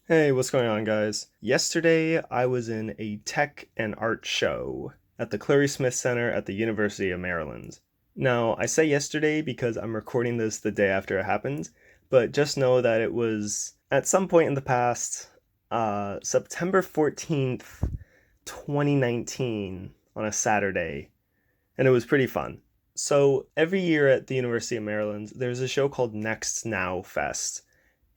Hey, what's going on, guys? Yesterday, I was in a tech and art show at the Clary Smith Center at the University of Maryland. Now, I say yesterday because I'm recording this the day after it happened, but just know that it was at some point in the past, September 14th, 2019, on a Saturday, and it was pretty fun. So, every year at the University of Maryland, there's a show called NextNOW Fest,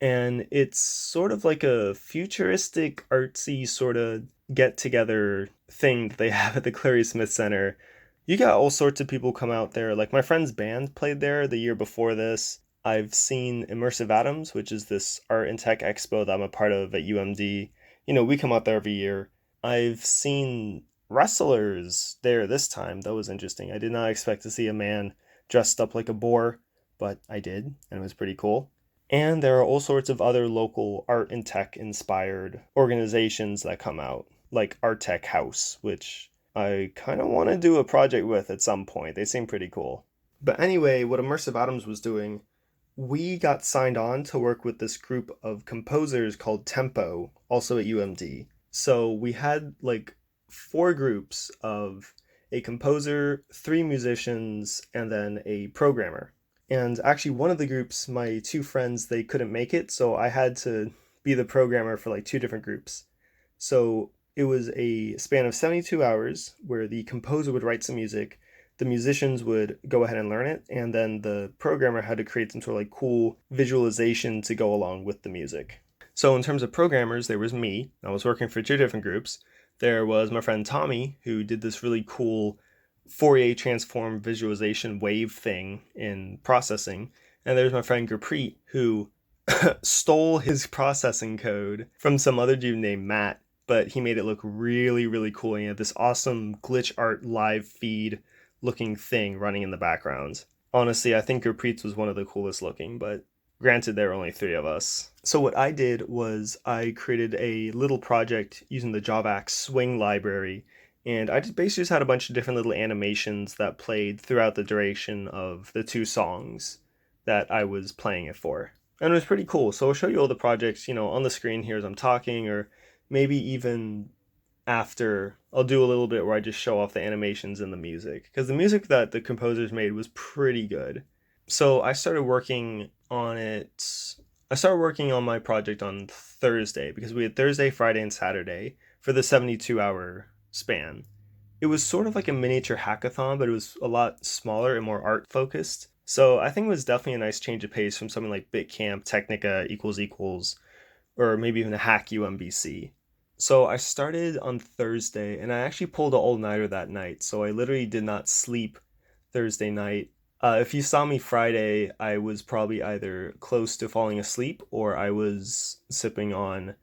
and it's sort of like a futuristic, artsy sort of get together thing that they have at the Clary Smith Center. You got all sorts of people come out there. Like my friend's band played there the year before this. I've seen Immersive Atoms, which is this art and tech expo that I'm a part of at UMD. We come out there every year. I've seen wrestlers there this time. That was interesting. I did not expect to see a man dressed up like a boar, but I did, and it was pretty cool. And there are all sorts of other local art and tech inspired organizations that come out, like Art Tech House, which I kind of want to do a project with at some point. They seem pretty cool. But anyway, what Immersive Atoms was doing, we got signed on to work with this group of composers called Tempo, also at UMD. So we had like four groups of a composer, three musicians, and then a programmer. And actually, one of the groups, my two friends, they couldn't make it, so I had to be the programmer for like two different groups. So it was a span of 72 hours where the composer would write some music, the musicians would go ahead and learn it, and then the programmer had to create some sort of like cool visualization to go along with the music. So in terms of programmers, there was me. I was working for two different groups. There was my friend Tommy, who did this really cool Fourier transform visualization wave thing in processing. And there's my friend Gurpreet, who stole his processing code from some other dude named Matt, but he made it look really, really cool. He had this awesome glitch art live feed looking thing running in the background. Honestly, I think Gurpreet's was one of the coolest looking, but granted, there were only three of us. So what I did was I created a little project using the JavaX Swing library, and I just basically just had a bunch of different little animations that played throughout the duration of the two songs that I was playing it for. And it was pretty cool. So I'll show you all the projects, on the screen here as I'm talking, or maybe even after I'll do a little bit where I just show off the animations and the music. Because the music that the composers made was pretty good. So I started working on it. I started working on my project on Thursday because we had Thursday, Friday, and Saturday for the 72-hour span. It was sort of like a miniature hackathon, but it was a lot smaller and more art focused. So I think it was definitely a nice change of pace from something like Bitcamp, Technica, equals equals, or maybe even a Hack UMBC. So I started on Thursday and I actually pulled an all-nighter that night. So I literally did not sleep Thursday night. If you saw me Friday, I was probably either close to falling asleep or I was sipping on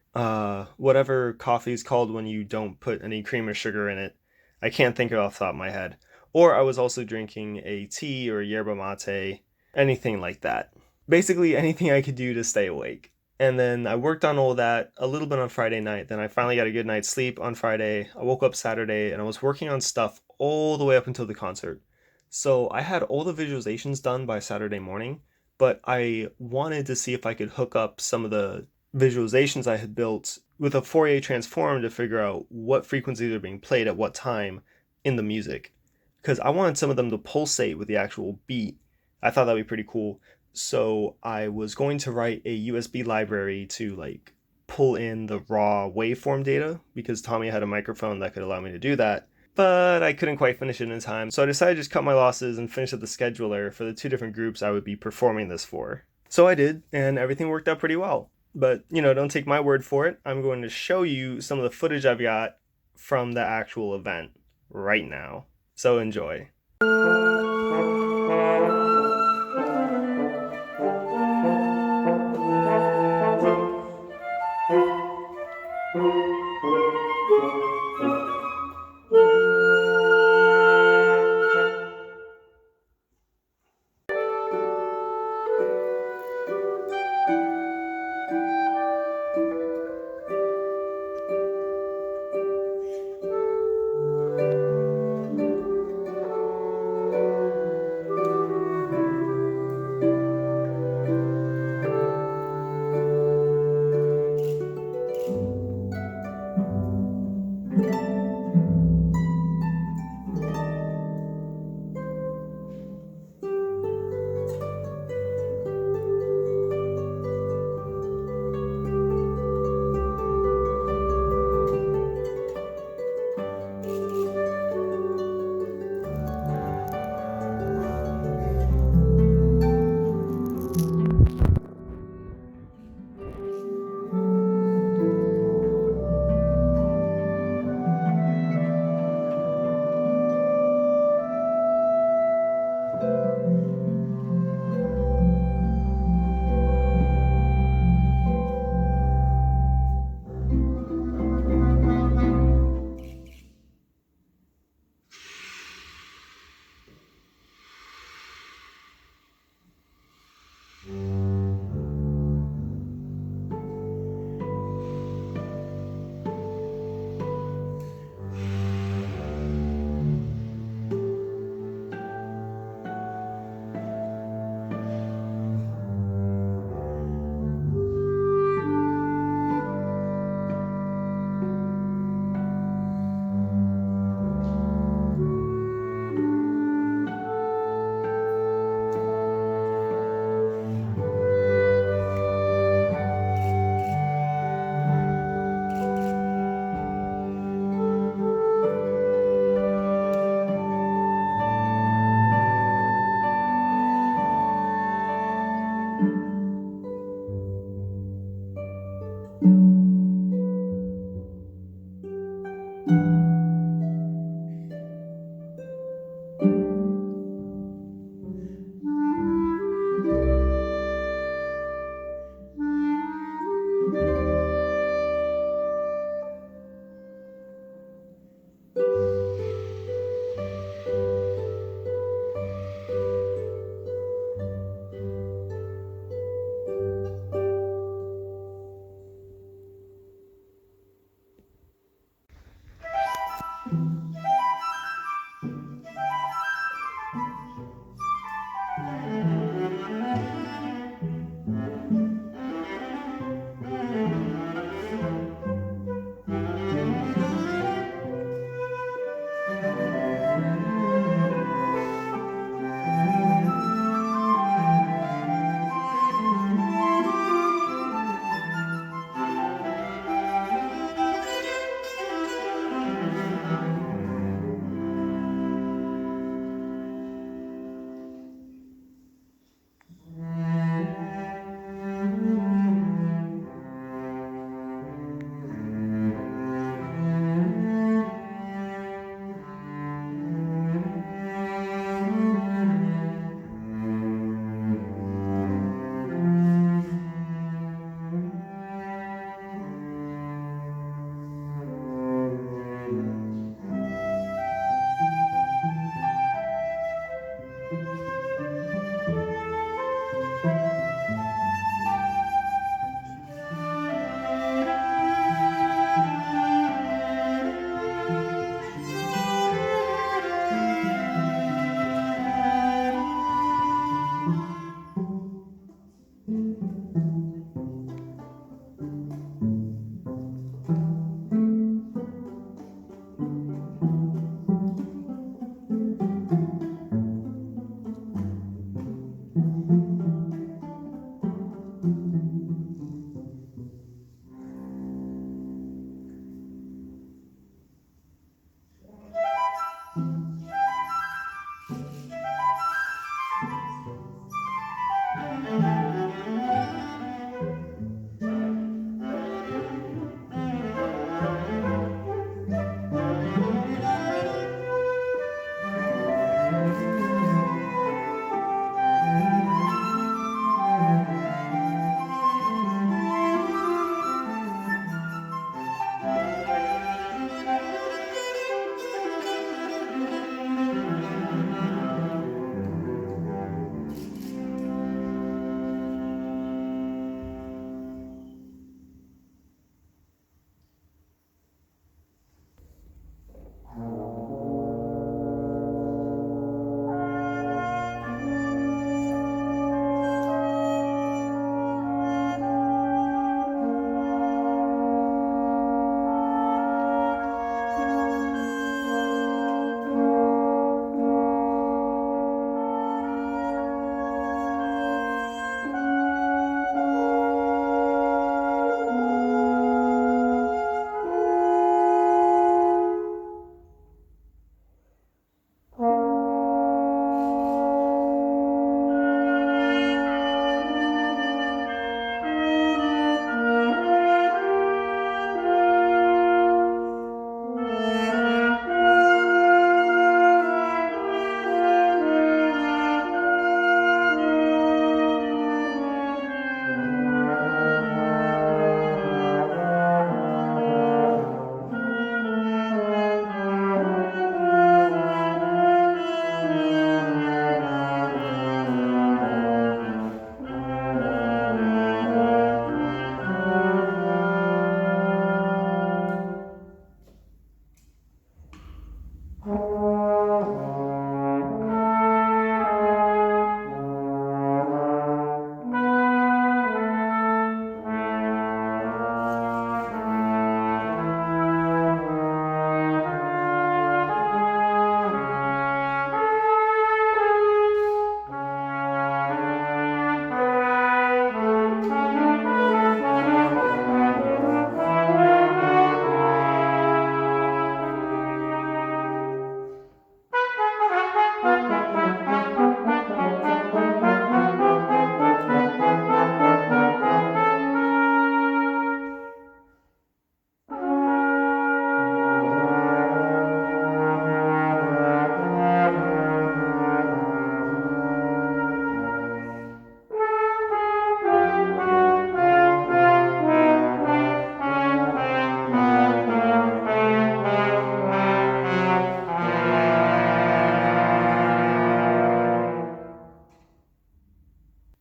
whatever coffee is called when you don't put any cream or sugar in it. I can't think of it off the top of my head. Or I was also drinking a tea or a yerba mate, anything like that. Basically, anything I could do to stay awake. And then I worked on all that a little bit on Friday night. Then I finally got a good night's sleep on Friday. I woke up Saturday and I was working on stuff all the way up until the concert. So I had all the visualizations done by Saturday morning, but I wanted to see if I could hook up some of the visualizations I had built with a Fourier transform to figure out what frequencies are being played at what time in the music. Because I wanted some of them to pulsate with the actual beat. I thought that'd be pretty cool. So I was going to write a USB library to like pull in the raw waveform data because Tommy had a microphone that could allow me to do that. But I couldn't quite finish it in time, so I decided to just cut my losses and finish at the scheduler for the two different groups I would be performing this for. So I did, and everything worked out pretty well. But, don't take my word for it. I'm going to show you some of the footage I've got from the actual event right now. So enjoy.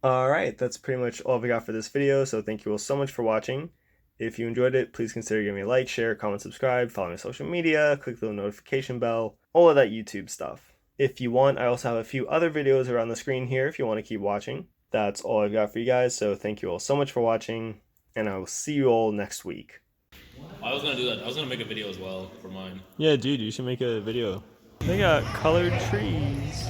Alright, that's pretty much all we got for this video, so thank you all so much for watching, If you enjoyed it, please consider giving me a like, share, comment, subscribe, follow me on social media, click the notification bell, all of that YouTube stuff. If you want, I also have a few other videos around the screen here if you want to keep watching. That's all I've got for you guys, so thank you all so much for watching, and I will see you all next week. I was gonna do that. I was gonna make a video as well for mine. Yeah, dude, you should make a video. They got colored trees.